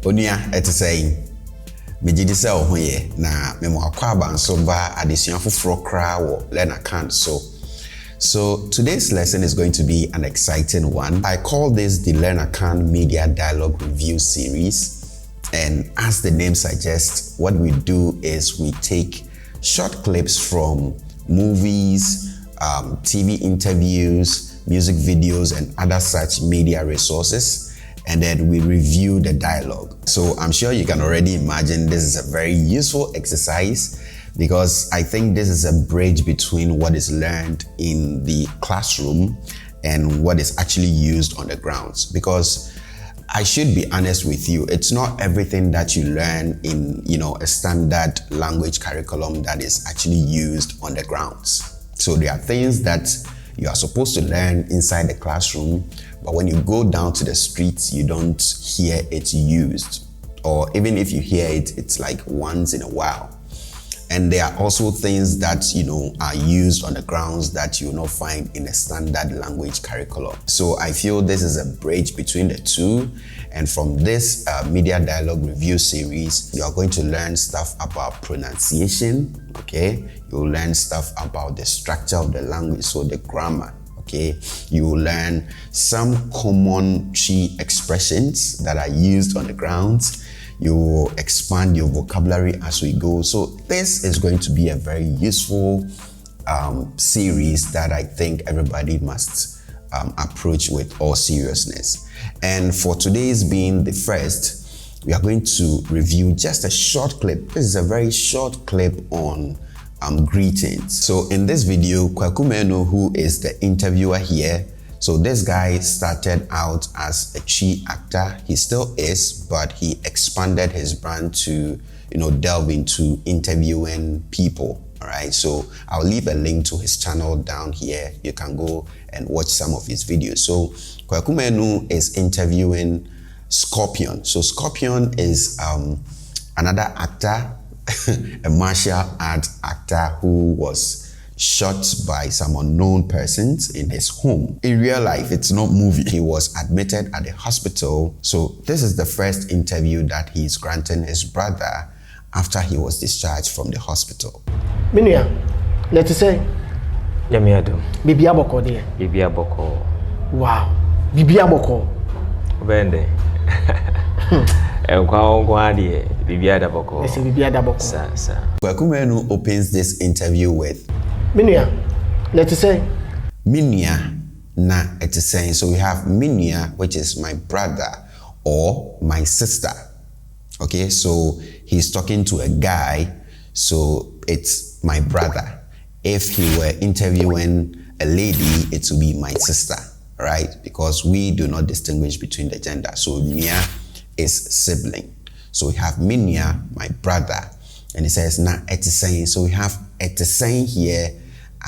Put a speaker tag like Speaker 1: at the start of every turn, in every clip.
Speaker 1: Onua etisay mejidisa ohoye na memo akwa abanso ba adesua foforo kra wo LearnAcademy So today's lesson is going to be an exciting one. I call this the LearnAcademy Media Dialogue Review Series, and as the name suggests, what we do is we take short clips from movies, TV interviews, music videos, and other such media resources, and then we review the dialogue. So I'm sure you can already imagine this is a very useful exercise because I think this is a bridge between what is learned in the classroom and what is actually used on the grounds. Because I should be honest with you, it's not everything that you learn in, a standard language curriculum that is actually used on the grounds. So there are things that you are supposed to learn inside the classroom, but when you go down to the streets, you don't hear it used. Or even if you hear it, it's like once in a while. And there are also things that, are used on the grounds that you will not find in a standard language curriculum. So I feel this is a bridge between the two. And from this Media Dialogue Review series, you are going to learn stuff about pronunciation, okay? You'll learn stuff about the structure of the language, so the grammar, okay? You will learn some common key expressions that are used on the grounds. You will expand your vocabulary as we go. So this is going to be a very useful series that I think everybody must approach with all seriousness. And for today's being the first, we are going to review just a short clip. This is a very short clip on greetings. So in this video, Kwaku Menu, who is the interviewer here, so this guy started out as a Chi actor. He still is, but he expanded his brand to, delve into interviewing people. All right, so I'll leave a link to his channel down here. You can go and watch some of his videos. So Kwaku Menu is interviewing Scorpion. So Scorpion is another actor, a martial art actor who was shot by some unknown persons in his home. In real life, it's not movie. He was admitted at the hospital. So this is the first interview that he's granting his brother after he was discharged from the hospital.
Speaker 2: Minia, let's say.
Speaker 3: Yamiado.
Speaker 2: Bibi aboko dear.
Speaker 3: Bibi aboko.
Speaker 2: Wow. Bibi aboko.
Speaker 3: Bende. Bibi adaboko.
Speaker 2: Yes, Bibi adaboko.
Speaker 3: Sir.
Speaker 1: Kwaku Menu opens this interview with
Speaker 2: Minia, let's say.
Speaker 1: Minia na etisay. So we have Minia, which is my brother or my sister. Okay, so he's talking to a guy, so it's my brother. If he were interviewing a lady, it would be my sister, right? Because we do not distinguish between the gender. So Mia is sibling. So we have Minia, my brother, and he says na etisay. So we have etisay here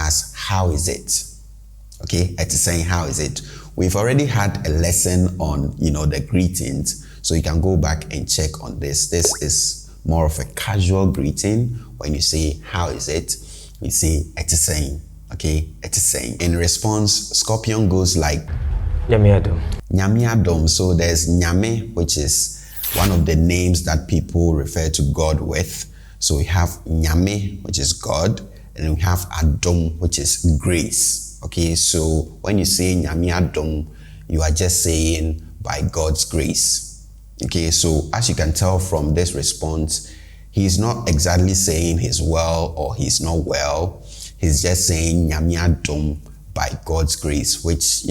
Speaker 1: as how is it? Okay, etisay, how is it? We've already had a lesson on, the greetings. So you can go back and check on this. This is more of a casual greeting. When you say, how is it? We say, etisay. Okay, etisay. In response, Scorpion goes like,
Speaker 3: Nyamiadom.
Speaker 1: Nyamiadom. So there's Nyame, which is one of the names that people refer to God with. So we have Nyame, which is God, and we have Adom, which is grace. Okay, so when you say Nyamiadom, you are just saying by God's grace. Okay, so as you can tell from this response, he's not exactly saying he's well or he's not well. He's just saying Nyamiadom by God's grace, which,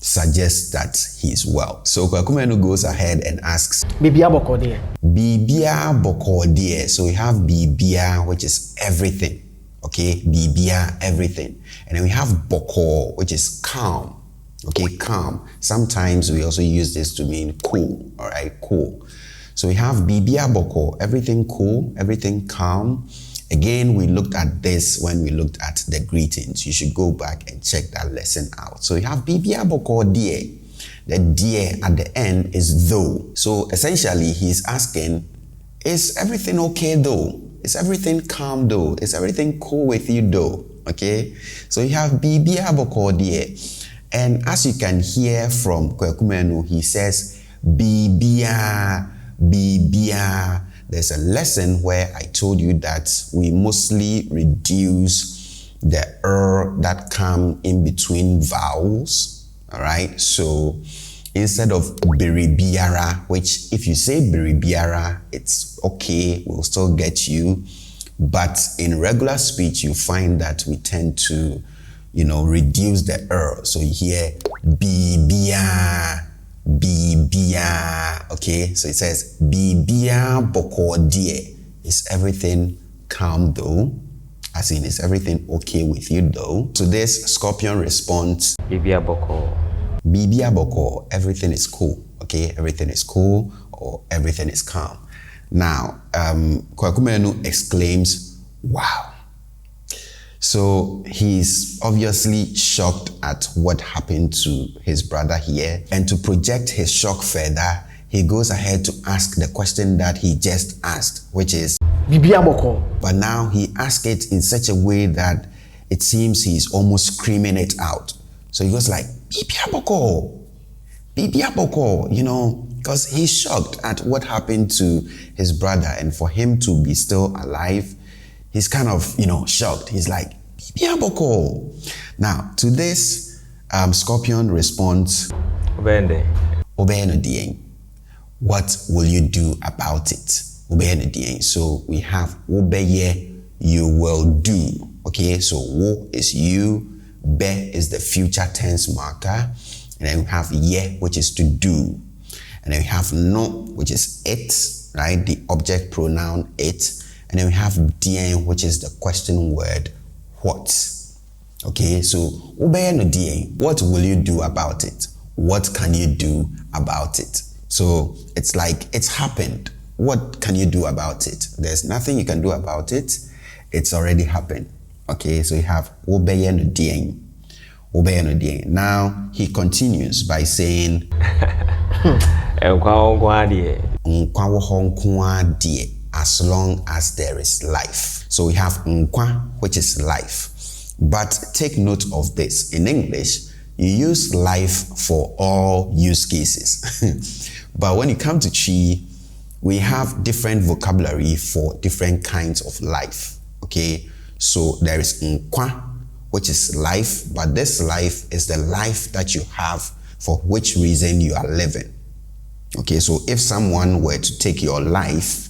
Speaker 1: suggests that he's well. So Kwaku Menu goes ahead and asks,
Speaker 2: Bibia boko dear.
Speaker 1: Bibia boko dear. So we have Bibia, which is everything. Okay, Bibia, everything. And then we have boko, which is calm. Okay, calm. Sometimes we also use this to mean cool. All right, cool. So we have Bibia boko, everything cool, everything calm. Again, we looked at this when we looked at the greetings. You should go back and check that lesson out. So you have Bibia boko dear. The dear at the end is though. So essentially, he's asking, is everything okay though? Is everything calm though? Is everything cool with you though? Okay, so you have Bibia boko dear. And as you can hear from Kwaku Menu, he says, Bibia bibia. There's a lesson where I told you that we mostly reduce the that come in between vowels, all right? So instead of biribiara, which if you say biribiara, it's okay, we'll still get you. But in regular speech, you find that we tend to, reduce the So you hear bibia, bibia, okay? So it says bibia boko die. Is everything calm though? As in, is everything okay with you though? To this, Scorpion responds,
Speaker 3: Bibia boko.
Speaker 1: Bibia boko, everything is cool, okay? Everything is cool or everything is calm. Now, Kwaku Menu exclaims, wow. So he's obviously shocked at what happened to his brother here. And to project his shock further, he goes ahead to ask the question that he just asked, which is,
Speaker 2: Bibia boko.
Speaker 1: but now he asks it in such a way that it seems he's almost screaming it out. So he goes like, Bibia boko, Bibia boko, because he's shocked at what happened to his brother. And for him to be still alive, he's kind of, shocked. He's like, Bibia boko. Now, to this, Scorpion responds,
Speaker 3: Obende.
Speaker 1: Obeyeno dieng. What will you do about it? Obeyeno dieng. So we have obeye, you will do. Okay, so wo is you, be is the future tense marker, and then we have ye, which is to do. And then we have no, which is it, right? The object pronoun it. And then we have dieng, which is the question word what. Okay, so obeyeno dieng. What will you do about it? What can you do about it? So it's like it's happened. What can you do about it? There's nothing you can do about it. It's already happened. Okay, so you have obeyeno dieng. Obeyeno dieng. Now he continues by saying, as long as there is life. So we have nkwa, which is life. But take note of this. In English, you use life for all use cases. But when you come to Chi, we have different vocabulary for different kinds of life. Okay, so there is nkwa, which is life, but this life is the life that you have for which reason you are living. Okay, so if someone were to take your life,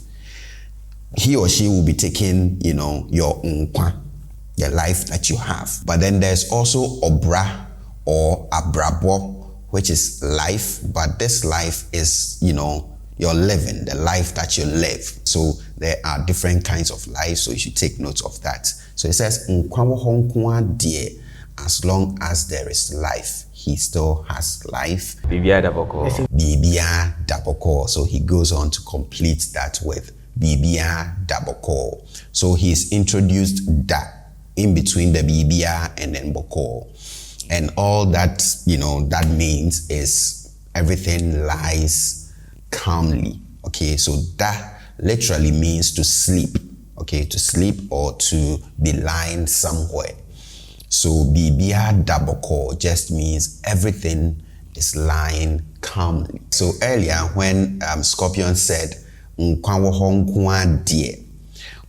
Speaker 1: he or she will be taking, your nkwa, the life that you have. But then there's also obra or abrabo, which is life, but this life is, your living, the life that you live. So there are different kinds of life, so you should take note of that. So it says, as long as there is life, he still has life.
Speaker 3: Bibia daboko.
Speaker 1: Bibia daboko. So he goes on to complete that with Bibia daboko. So he's introduced da in between the Bibia and then boko. And all that, that means is everything lies calmly. Okay, so that literally means to sleep. Okay, to sleep or to be lying somewhere. So Bibia daboko just means everything is lying calmly. So earlier when Scorpion said nkwa die,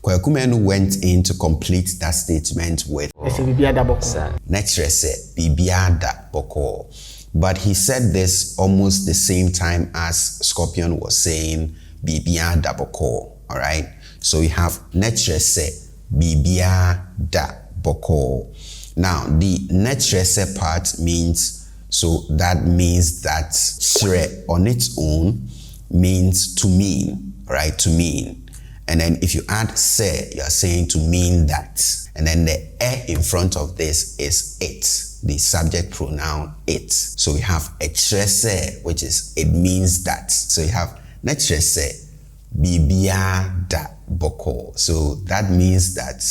Speaker 1: Kwaku Menu went in to complete that statement with
Speaker 2: Bibia daboko.
Speaker 1: Next say Bibia daboko. But he said this almost the same time as Scorpion was saying Bibia daboko. All right. So we have say Bibia daboko. Now the say part means, so that means that shre on its own means to mean, right? To mean. And then if you add se, you are saying to mean that. And then the e in front of this is it, the subject pronoun it. So we have se, which is it means that. So you have se bibia da boko. So that means that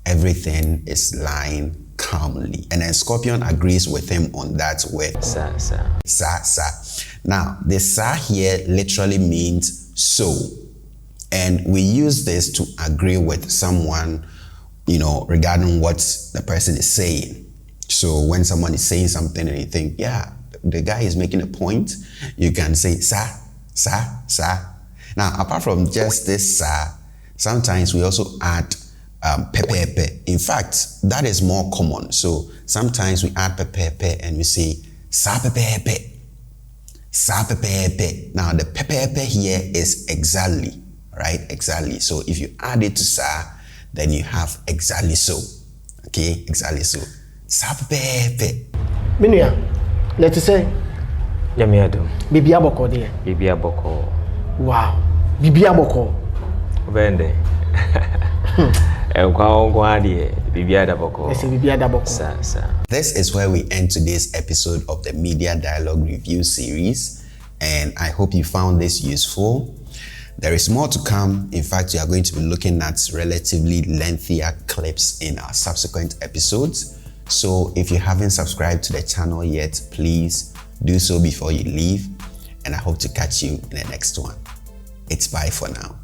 Speaker 1: everything is lying calmly. And then Scorpion agrees with him on that with sa. Now, the sa here literally means so. And we use this to agree with someone, regarding what the person is saying. So when someone is saying something and you think, yeah, the guy is making a point, you can say sa. Now, apart from just this sometimes we also add pepper. In fact, that is more common. So sometimes we add pepper and we say sa pepper. Now the pepper here is exactly, right? Exactly. So if you add it to sa, then you have exactly so. Okay, exactly so. Sa pepper.
Speaker 2: Minua, let's say.
Speaker 3: Yamiado.
Speaker 2: Bibia boko dear.
Speaker 3: Bibia boko.
Speaker 2: Wow. Bibia boko.
Speaker 3: Obende.
Speaker 1: This is where we end today's episode of the Media Dialogue Review series, and I hope you found this useful. There is more to come. In fact, we are going to be looking at relatively lengthier clips in our subsequent episodes. So if you haven't subscribed to the channel yet, please do so before you leave, and I hope to catch you in the next one. It's bye for now.